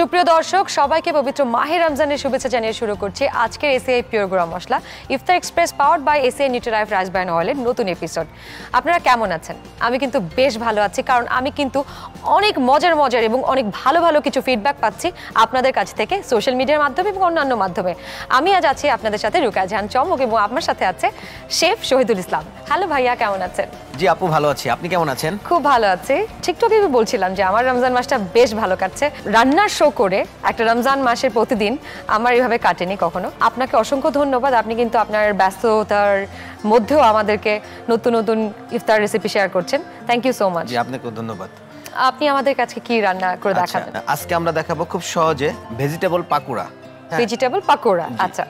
সুপ্রিয় দর্শক সবাইকে পবিত্র মাহে রমজানের শুভেচ্ছা জানিয়ে শুরু করছি আজকের এসিআই পিওর গুঁড়া মশলা ইফতার express powered by ACI Nutrilife rice bran অয়েলের নতুন এপিসোড। আপনারা কেমন আছেন? আমি কিন্তু বেশ ভালো আছি, কারণ আমি কিন্তু অনেক মজার এবং অনেক ভালো ভালো কিছু ফিডব্যাক পাচ্ছি আপনাদের কাছ থেকে সোশ্যাল মিডিয়ার মাধ্যমে এবং অন্যান্য মাধ্যমে। আমি আজ আছি আপনাদের সাথে রুকায়া জাহান চমক এবং আমার সাথে আছে শেফ শহীদুল ইসলাম। হ্যালো ভাইয়া, কেমন আছেন? জি আপু, ভালো আছি। আপনি কেমন আছেন? খুব ভালো আছি। ঠিকঠাকই বলছিলাম যে আমার রমজান মাসটা বেশ ভালো কাটছে। রান্নার শো করে একটা রমজান মাসের প্রতিদিন আমার এইভাবে কাটেনি কখনো। আপনাকে অসংখ্য ধন্যবাদ। আপনি কিন্তু আপনার ব্যস্ততার মধ্যেও আমাদেরকে নতুন নতুন ইফতার রেসিপি শেয়ার করছেন। Thank you so much. জি, আপনাকে ধন্যবাদ। আপনি আমাদের কাছে কি রান্না করে দেখাবেন? আজকে আমরা দেখাবো খুব সহজে ভেজিটেবল পাকোড়া। ভেজিটেবল পাকোড়া। আচ্ছা,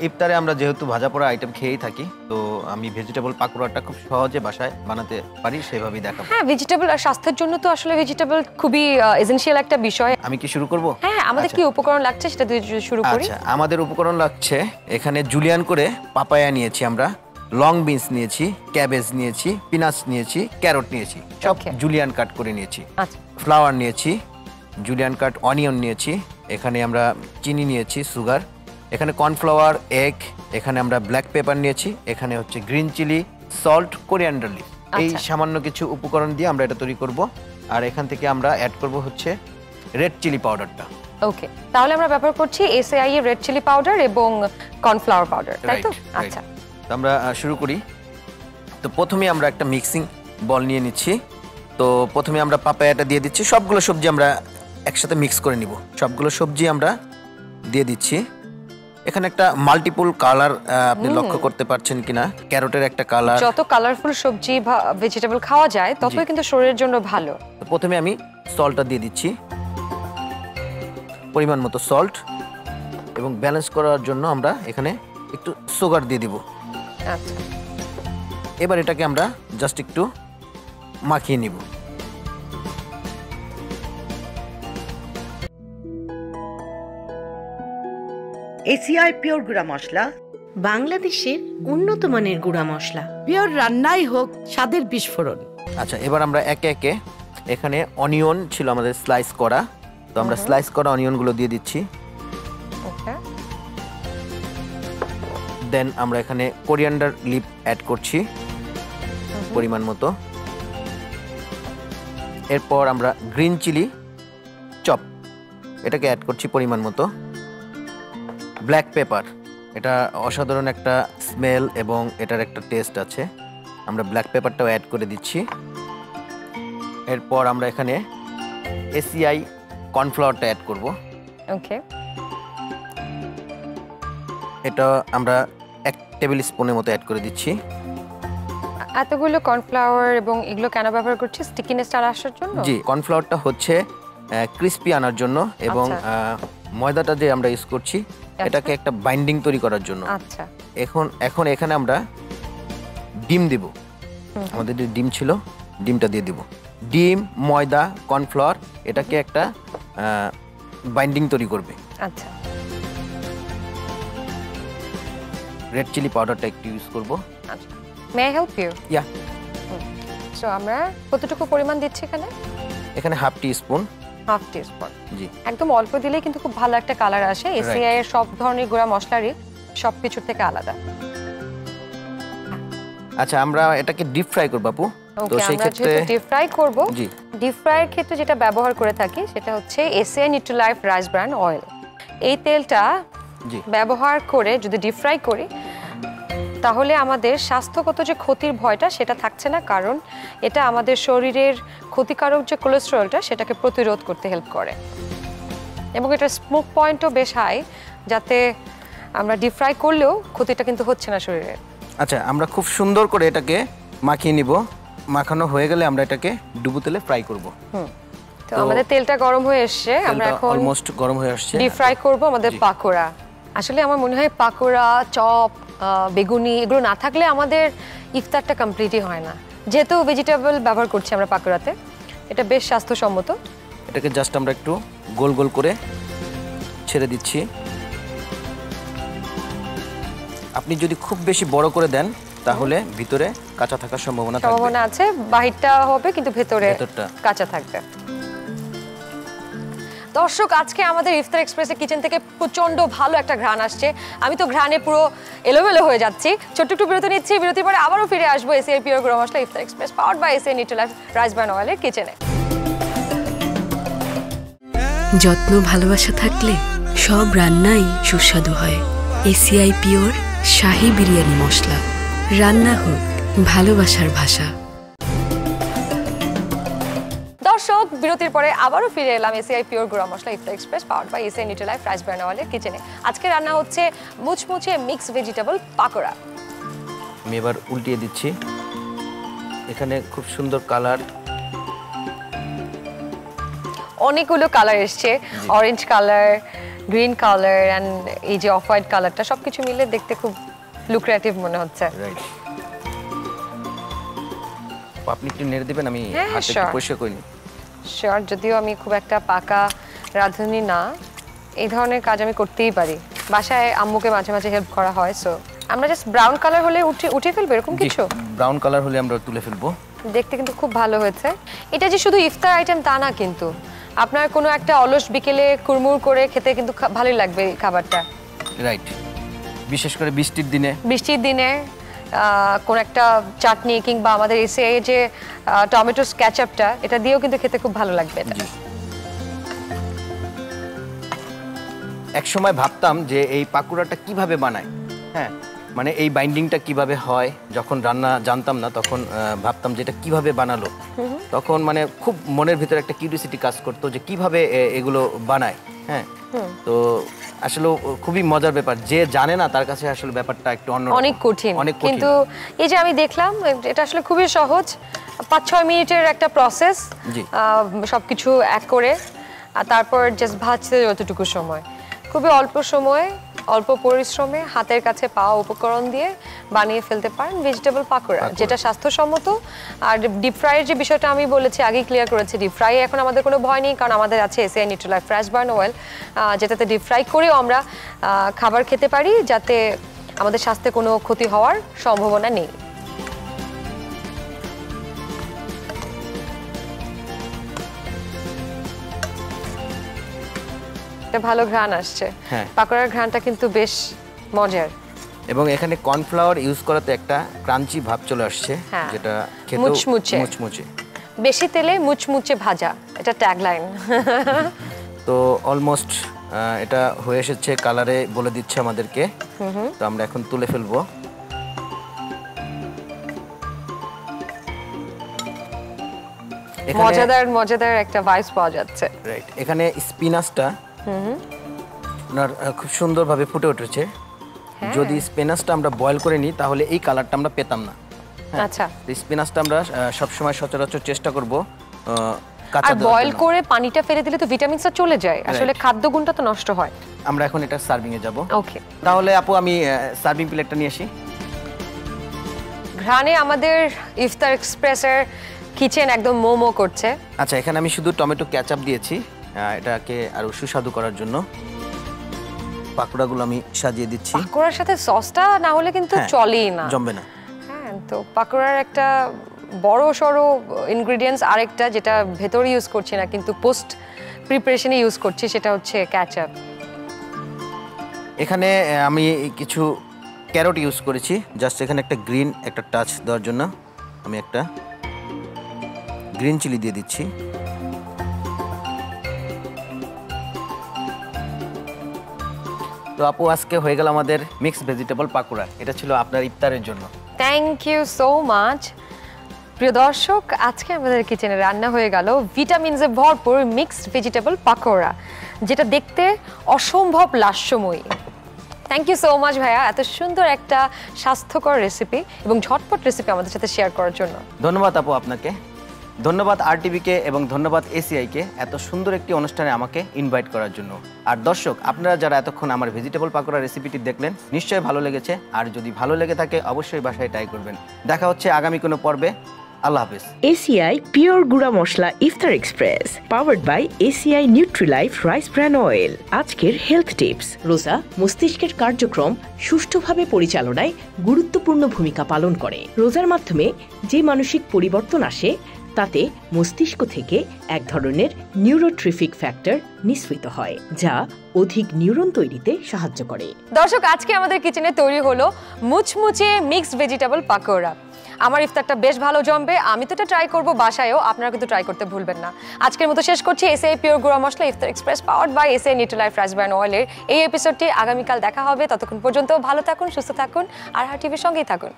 ইফতারে আমরা যেহেতু ভাজা পোড়া আইটেম খেয়েই থাকি, তো আমি ভেজিটেবল পাকোড়াটা খুব সহজে বাসায় বানাতে পারি, সেভাবেই দেখাবো। হ্যাঁ, ভেজিটেবল আর স্বাস্থ্যের জন্য তো আসলে ভেজিটেবল খুবই এসেনশিয়াল একটা বিষয়। আমি কি শুরু করব? হ্যাঁ, আমাদের কি উপকরণ লাগছে সেটা দিয়ে শুরু করি। আচ্ছা, আমাদের উপকরণ লাগছে এখানে জুলিয়ান করে পাপায়া নিয়েছি, আমরা লং বিনস নিয়েছি, ক্যাবেজ নিয়েছি, পিনাচ নিয়েছি, ক্যারট নিয়েছি, সব জুলিয়ান কাট করে নিয়েছি। আচ্ছা, ফ্লাওয়ার নিয়েছি, জুলিয়ান কাট অনিয়ন নিয়েছি, এখানে আমরা চিনি নিয়েছি, সুগার, এখানে কর্নফ্লাওয়ার, এগ, এখানে আমরা ব্ল্যাক পেপার নিয়েছি, এখানে হচ্ছে green chilli, salt, coriander leaf. এই সামান্য কিছু উপকরণ দিয়ে আমরা এটা তৈরি করব। আর এখান থেকে আমরা অ্যাড করব হচ্ছে রেড চিলি পাউডারটা। ওকে, তাহলে আমরা ব্যবহার করছি এসএআই এর রেড চিলি পাউডার এবং কর্নফ্লাওয়ার পাউডার, তাই তো? আচ্ছা, তো আমরা শুরু করি। তো প্রথমে আমরা একটা মিক্সিং বল নিয়ে নিচ্ছি। তো প্রথমে আমরা পাপায়াটা দিয়ে দিচ্ছি, সবগুলো সবজি আমরা একসাথে মিক্স করে নিব। সবগুলো সবজি আমরা দিয়ে দিচ্ছি। এখানে একটা মাল্টিপল কালার আপনি লক্ষ্য করতে পারছেন কিনা, ক্যারটের একটা কালার। যত কালারফুল সবজি বা ভেজিটেবল খাওয়া যায় ততই কিন্তু শরীরের জন্য ভালো। তো প্রথমে আমি সল্টটা দিয়ে দিচ্ছি, পরিমাণ মতো সল্ট, এবং ব্যালেন্স করার জন্য আমরা এখানে একটু সুগার দিয়ে দিব। আচ্ছা, এবার এটাকে আমরা জাস্ট একটু মাখিয়ে নিব। এসিআই পিওর গুঁড়া মশলা, বাংলাদেশের উন্নত মানের গুঁড়া মশলা। পিওর রান্নাই হোক স্বাদের বিস্ফোরণ। আচ্ছা, এবার আমরা একে একে, এখানে অনিয়ন ছিল আমাদের স্লাইস করা, তো আমরা স্লাইস করা অনিয়নগুলো দিয়ে দিচ্ছি। দেন আমরা এখানে কোরিয়ান্ডার লিফ অ্যাড করছি পরিমাণ মতো। এরপর আমরা গ্রিন চিলি চপ এটাকে অ্যাড করছি পরিমাণ মতো। ব্ল্যাক পেপার, এটা অসাধারণ একটা স্মেল এবং এটার একটা টেস্ট আছে, আমরা ব্ল্যাক পেপারটাও অ্যাড করে দিচ্ছি। এরপর আমরা এখানে এসিআই কর্নফ্লাওয়ারটা অ্যাড করব। ওকে, এটা আমরা 1 টেবিল স্পুনের মতো অ্যাড করে দিচ্ছি। এতগুলো কর্নফ্লাওয়ার এবং এগুলো কেন ব্যবহার করছি? স্টিকিনেসটা আসার জন্য? জি, কর্নফ্লাওয়ারটা হচ্ছে ক্রিস্পি আনার জন্য, এবং ময়দাটা যে আমরা ইউজ করছি এটাকে একটা বাইন্ডিং তৈরি করার জন্য। আচ্ছা, এখন এখানে আমরা ডিম দেব। আমাদের যে ডিম ছিল, ডিমটা দিয়ে দেব। ডিম, ময়দা, কর্নফ্লাওয়ার এটাকে একটা বাইন্ডিং তৈরি করবে। আচ্ছা, রেড চিলি পাউডারটা একটু ইউজ করব। আচ্ছা, may I help you? Yeah. So আমরা কতটুকু পরিমাণ দিচ্ছি এখানে? এখানে half teaspoon. Half teaspoon. জি, একদম অল্প দিলেই কিন্তু খুব ভালো একটা কালার আসে। এসিআই এর সব ধরনের গুঁড়া মশলারই সবকিছুর থেকে আলাদা। আচ্ছা, আমরা এটাকে ডিপ ফ্রাই করব আপু। তো সেই ক্ষেত্রে ডিপ ফ্রাই করব। জি, ডিপ ফ্রাইয়ের ক্ষেত্রে যেটা ব্যবহার করে থাকি সেটা হচ্ছে ACI Nutrilife rice bran oil. এই তেলটা ব্যবহার করে যদি ডিপ ফ্রাই করি তাহলে আমাদের স্বাস্থ্যগত যে ক্ষতির ভয়টা সেটা থাকছে না, কারণ এটা আমাদের শরীরের ক্ষতিকারক যে কোলেস্টেরলটা সেটাকে প্রতিরোধ করতে হেল্প করে, এবং এটা স্মোক পয়েন্টও বেশ হাই, যাতে আমরা ডিপ ফ্রাই করলেও ক্ষতিটা কিন্তু হচ্ছে না শরীরে। আচ্ছা, আমরা খুব সুন্দর করে এটাকে মাখিয়ে নিব। মাখানো হয়ে গেলে আমরা এটাকে ডুবো তেলে ফ্রাই করব। তো আমাদের তেলটা গরম হয়ে এসছে, আমরা এখন অলমোস্ট গরম হয়ে আসছে, ডিপ ফ্রাই করব আমাদের পাকোড়া। আসলে আমার মনে হয় পাকোড়া, চপ, বেগুনি এগুলো না থাকলে আমাদের ইফতারটা কমপ্লিটই হয় না। যেহেতু ভেজিটেবল ব্যবহার করছি আমরা পাকোড়াতে, এটা বেশ স্বাস্থ্যসম্মত। এটাকে জাস্ট আমরা একটু গোল গোল করে ছেড়ে দিচ্ছি। আপনি যদি খুব বেশি বড় করে দেন তাহলে ভিতরে কাঁচা থাকার সম্ভাবনা আছে, বাহিরটা হবে কিন্তু ভেতরটা কাঁচা থাকবে। দর্শক, আজকে আমাদের ইফতার এক্সপ্রেসের কিচেন থেকে প্রচন্ড ভালো একটা ঘ্রাণ আসছে। আমি তো ঘ্রাণে পুরো এলোমেলো হয়ে যাচ্ছি। ছোট্ট একটু বিরতি নিচ্ছি, বিরতির পরে আবারও ফিরে আসবো এসিআই পিওর গুঁড়া মশলা ইফতার express powered by ACI Nutrilife rice bran অয়েলের কিচেনে। যত্ন ভালোবাসা থাকলে সব রান্নাই সুস্বাদু হয়। এসিআই পিওর শাহী বিরিয়ানি মশলা, রান্না হোক ভালোবাসার ভাষা। দর্শক, বিরতির পরে আবারও ফিরে এলাম এসিআই পিওর গুঁড়া মশলা ইফতার express powered by ACI Nutrilife rice bran অয়েলের কিচেনে। আজকে রান্না হচ্ছে মুচমুচে মিক্স ভেজিটেবল পাকোড়া। আমি এবার উল্টিয়ে দিচ্ছি। এখানে খুব সুন্দর কালার, অনেকগুলো কালার এসছে, orange colour, green colour and এই যে অফ হোয়াইট কালারটা, সবকিছু মিলে দেখতে খুব লুক্রেটিভ মনে হচ্ছে। আপনি একটু নেড়ে দিবেন, আমি হ্যাঁ, হাতে sure. পরিষ্কার করিনি। শিওর, যদিও আমি খুব একটা পাকা রাঁধুনি না, এই ধরনের কাজ আমি করতেই পারি। বাসায় আম্মুকে মাঝে মাঝে হেল্প করা হয়। সো আমরা জাস্ট ব্রাউন কালার হলে উঠিয়ে ফেলবো এরকম কিছু? ব্রাউন কালার হলে আমরা তুলে ফেলবো। দেখতে কিন্তু খুব ভালো হয়েছে। এটা যে শুধু ইফতার আইটেম তা না, কিন্তু আপনার কোনো একটা অলস বিকেলে কুড়মুড় করে খেতে কিন্তু ভালোই লাগবে এই খাবারটা। রাইট, বিশেষ করে বৃষ্টির দিনে কোন একটা চাটনি কিংবা আমাদের এসিআই যে টমেটো ক্যাচআপটা, এটা দিয়েও কিন্তু খেতে খুব ভালো লাগবে। এক সময় ভাবতাম যে এই পাকুড়াটা কিভাবে বানায়, হ্যাঁ মানে এই বাইন্ডিংটা কিভাবে হয়, যখন রান্না জানতাম না তখন ভাবতাম যে এটা কিভাবে বানালো। তখন মানে খুব মনের ভিতরে একটা কিউরিওসিটি কাজ করতো যে কিভাবে এগুলো বানায়। হ্যাঁ, তো আসলে খুবই মজার ব্যাপার, যে জানে না তার কাছে আসলে ব্যাপারটা একটু অনেক কঠিন। কিন্তু এই যে আমি দেখলাম এটা আসলে খুবই সহজ, 5-6 মিনিটের একটা প্রসেস, সবকিছু এক করে আর তারপর জাস্ট ভাজতে যতটুকু সময়, খুবই অল্প সময়ে অল্প পরিশ্রমে হাতের কাছে পাওয়া উপকরণ দিয়ে বানিয়ে ফেলতে পারেন ভেজিটেবল পাকোড়া, যেটা স্বাস্থ্যসম্মত। আর ডিপ ফ্রাইয়ের যে বিষয়টা আমি বলেছি, আগেই ক্লিয়ার করেছি, ডিপ ফ্রাই এখন আমাদের কোনো ভয় নেই, কারণ আমাদের আছে ACI Nutrilife rice bran oil, যেটাতে ডিপ ফ্রাই করেও আমরা খাবার খেতে পারি, যাতে আমাদের স্বাস্থ্যে কোনো ক্ষতি হওয়ার সম্ভাবনা নেই। ভালো ঘ্রাণ আসছে, পাকোড়ার ঘ্রাণটা কিন্তু বেশ মজার। এবং এখানে কর্নফ্লাওয়ার ইউজ করাতে একটা ক্রাঞ্চি ভাব চলে আসছে, যেটা খেতে মুচমুচে। বেশি তেলে মুচমুচে ভাজা, এটা ট্যাগলাইন। তো অলমোস্ট এটা হয়ে এসেছে, কালারে বলে দিচ্ছে আমাদেরকে। তো আমরা এখন তুলে ফেলবো। মজাদার একটা ভাইবস পাওয়া যাচ্ছে। রাইট, এখানে স্পিনাচটা আপনার খুব সুন্দরভাবে ফুটে উঠেছে। যদি স্পিনাচটা আমরা বয়েল করে নিই তাহলে এই কালারটা আমরা পেতাম না। আচ্ছা, স্পিনাচটা আমরা সবসময় সচরাচর চেষ্টা করব আর বয়েল করে পানিটা ফেলে দিলে তো ভিটামিনসটা চলে যায়, আসলে খাদ্য গুণটা তো নষ্ট হয়। আমরা এখন এটা সার্ভিং এ যাব। ওকে, তাহলে আপু আমি সার্ভিং প্লেটটা নিয়ে আসি। ঘ্রাণে আমাদের ইফতার এক্সপ্রেসের কিচেন একদম মোমো করছে। আচ্ছা, এখানে আমি শুধু টমেটো ক্যাচআপ দিয়েছি এটাকে আরো সুস্বাদু করার জন্য। পাকোড়াগুলো আমি সাজিয়ে দিচ্ছি। পাকোড়ার সাথে সসটা না হলে কিন্তু চলেই না, জমবে না। হ্যাঁ, তো পাকোড়ার একটা বড় সড়ো ইনগ্রেডিয়েন্টস আরেকটা, যেটা ভেতরে ইউজ করছি না কিন্তু পোস্ট প্রিপারেশনে ইউজ করছি, সেটা হচ্ছে ক্যাচআপ। এখানে আমি কিছু ক্যারট ইউজ করেছি, জাস্ট এখানে একটা গ্রিন একটা টাচ দেওয়ার জন্য আমি একটা গ্রিন চিলি দিয়ে দিচ্ছি। তো আপু, আজকে হয়ে গেল আমাদের মিক্সড ভেজিটেবল পাকোড়া। এটা ছিল আপনার ইফতারের জন্য। Thank you so much. প্রিয় দর্শক, আজকে আমাদের কিচেনে রান্না হয়ে গেল ভিটামিনসে ভরপুর মিক্সড ভেজিটেবল পাকোড়া, যেটা দেখতে অসম্ভব লাস্যময়ী। থ্যাংক ইউ সো মাচ ভাইয়া, এত সুন্দর একটা স্বাস্থ্যকর রেসিপি এবং ঝটপট রেসিপি আমাদের সাথে শেয়ার করার জন্য। ধন্যবাদ আপু আপনাকে, ধন্যবাদ আরটিভিকে এবং ধন্যবাদ এসিআইকে এত সুন্দর একটি অনুষ্ঠানে আমাকে ইনভাইট করার জন্য। আর দর্শক, আপনারা যারা এতক্ষণ আমার ভেজিটেবল পাকোড়া রেসিপিটি দেখলেন, নিশ্চয়ই ভালো লেগেছে। আর যদি ভালো লেগে থাকে অবশ্যই বাসায় ট্রাই করবেন। দেখা হচ্ছে আগামী কোনো পর্বে। আল্লাহ হাফেজ। এসিআই পিওর গুঁড়া মশলা ইফতার express powered by ACI Nutrilife rice bran oil. আজকের হেলথ টিপস। রোজা মস্তিষ্কের কার্যক্রম সুষ্ঠুভাবে পরিচালনায় গুরুত্বপূর্ণ ভূমিকা পালন করে। রোজার মাধ্যমে যে মানসিক পরিবর্তন আসে তাতে মস্তিষ্ক থেকে এক ধরনের নিউরোট্রিফিক ফ্যাক্টর নিঃসৃত হয়, যা অধিক নিউরন তৈরিতে সাহায্য করে। দর্শক, আজকে আমাদের কিচেনে তৈরি হলো মুচমুচে মিক্সড ভেজিটেবল পাকোড়া। আমার ইফতারটা বেশ ভালো জমবে, আমি তো এটা ট্রাই করবো বাসায়ও, আপনারা কিন্তু ট্রাই করতে ভুলবেন না। আজকের মতো শেষ করছি এসিআই পিওর গুঁড়া মশলা ইফতার express powered by ACI Nutrilife rice bran অয়েলের এই এপিসোডটি আগামীকাল দেখা হবে। ততক্ষণ পর্যন্ত ভালো থাকুন, সুস্থ থাকুন, আর টিভির সঙ্গেই থাকুন।